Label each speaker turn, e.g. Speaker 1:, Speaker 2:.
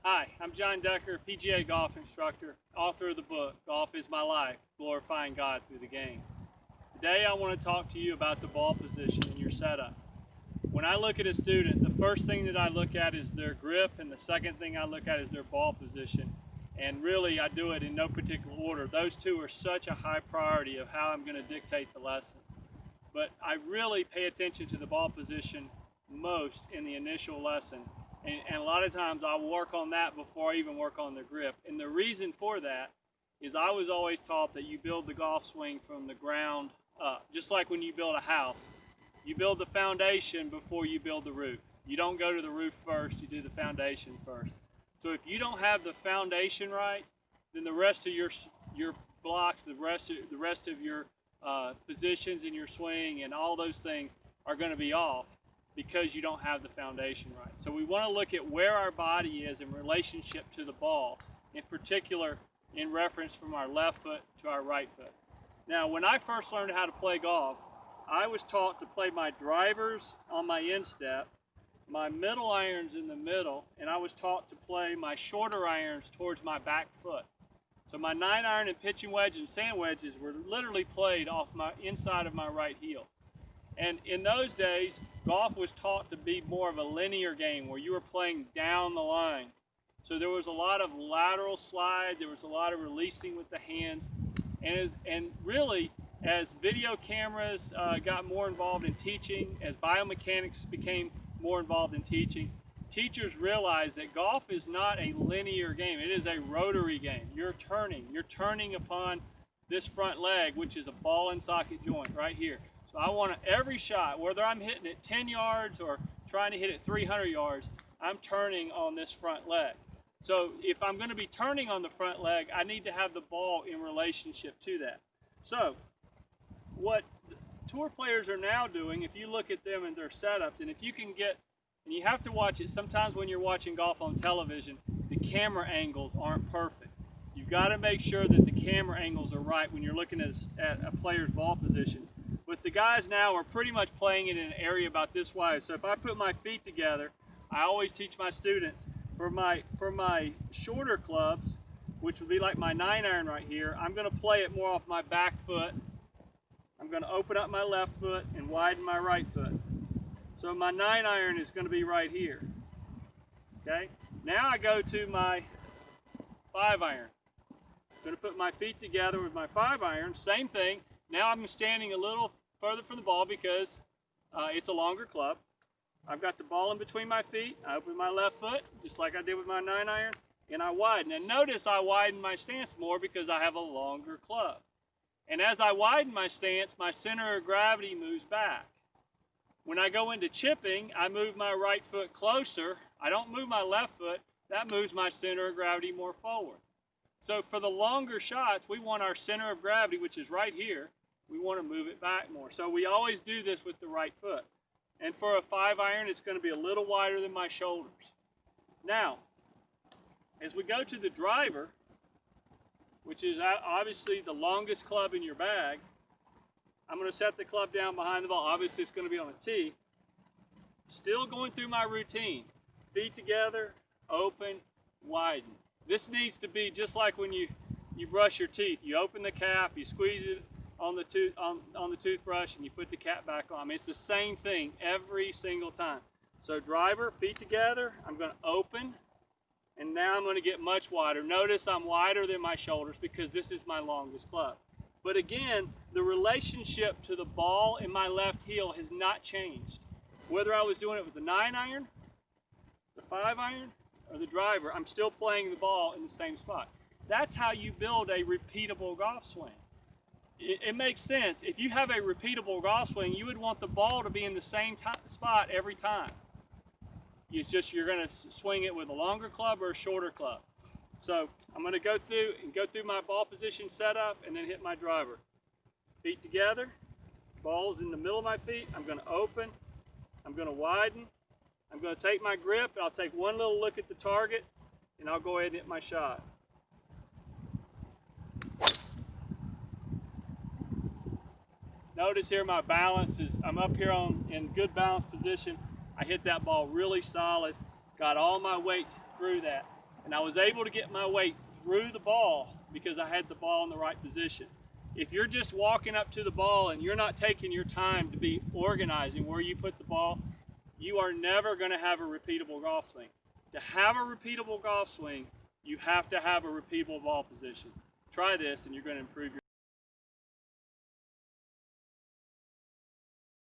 Speaker 1: Hi, I'm Jon Decker, PGA golf instructor, author of the book, Golf is My Life, Glorifying God Through the Game. Today I want to talk to you about the ball position in your setup. When I look at a student, the first thing that I look at is their grip, and the second thing I look at is their ball position. And really, I do it in no particular order. Those two are such a high priority of how I'm going to dictate the lesson. But I really pay attention to the ball position most in the initial lesson. And a lot of times I'll work on that before I even work on the grip. And the reason for that is I was always taught that you build the golf swing from the ground up. Just like when you build a house, you build the foundation before you build the roof. You don't go to the roof first, you do the foundation first. So if you don't have the foundation right, then the rest of your blocks, the rest of your positions in your swing and all those things are going to be off because you don't have the foundation right. So we want to look at where our body is in relationship to the ball, in particular in reference from our left foot to our right foot. Now, when I first learned how to play golf, I was taught to play my drivers on my instep, my middle irons in the middle, and I was taught to play my shorter irons towards my back foot. So my 9-iron and pitching wedge and sand wedges were literally played off my inside of my right heel. And in those days, golf was taught to be more of a linear game where you were playing down the line. So there was a lot of lateral slide, there was a lot of releasing with the hands. And really, as video cameras got more involved in teaching, as biomechanics became more involved in teaching, teachers realized that golf is not a linear game. It is a rotary game. You're turning upon this front leg, which is a ball and socket joint right here. So I want every shot, whether I'm hitting it 10 yards or trying to hit it 300 yards, I'm turning on this front leg. So if I'm going to be turning on the front leg, I need to have the ball in relationship to that. So what tour players are now doing, if you look at them and their setups, and if you can get, and you have to watch it, sometimes when you're watching golf on television, the camera angles aren't perfect. You've got to make sure that the camera angles are right when you're looking at a player's ball position. But the guys now are pretty much playing it in an area about this wide. So if I put my feet together, I always teach my students, for my shorter clubs, which would be like my 9-iron right here, I'm going to play it more off my back foot. I'm going to open up my left foot and widen my right foot. So my 9-iron is going to be right here. Okay? Now I go to my 5-iron. I'm going to put my feet together with my 5-iron, same thing. Now I'm standing a little further from the ball because it's a longer club. I've got the ball in between my feet. I open my left foot, just like I did with my 9-iron, and I widen. And notice I widen my stance more because I have a longer club. And as I widen my stance, my center of gravity moves back. When I go into chipping, I move my right foot closer. I don't move my left foot. That moves my center of gravity more forward. So for the longer shots, we want our center of gravity, which is right here, we want to move it back more. So we always do this with the right foot. And for a 5-iron, it's going to be a little wider than my shoulders. Now, as we go to the driver, which is obviously the longest club in your bag, I'm going to set the club down behind the ball. Obviously, it's going to be on a tee. Still going through my routine. Feet together, open, widen. This needs to be just like when you brush your teeth. You open the cap, you squeeze it on the toothbrush, and you put the cap back on. I mean, it's the same thing every single time. So driver, feet together, I'm going to open, and now I'm going to get much wider. Notice I'm wider than my shoulders because this is my longest club. But again, the relationship to the ball in my left heel has not changed. Whether I was doing it with the 9-iron, the 5-iron, or the driver, I'm still playing the ball in the same spot. That's how you build a repeatable golf swing. It makes sense. If you have a repeatable golf swing, you would want the ball to be in the same spot every time. It's just you're going to swing it with a longer club or a shorter club. So I'm going to go through my ball position setup and then hit my driver. Feet together, ball's in the middle of my feet. I'm going to open, I'm going to widen, I'm going to take my grip, I'll take one little look at the target, and I'll go ahead and hit my shot. Notice here my balance is, I'm up here in good balance position. I hit that ball really solid, got all my weight through that. And I was able to get my weight through the ball because I had the ball in the right position. If you're just walking up to the ball and you're not taking your time to be organizing where you put the ball, you are never going to have a repeatable golf swing. To have a repeatable golf swing, you have to have a repeatable ball position. Try this and you're going to improve your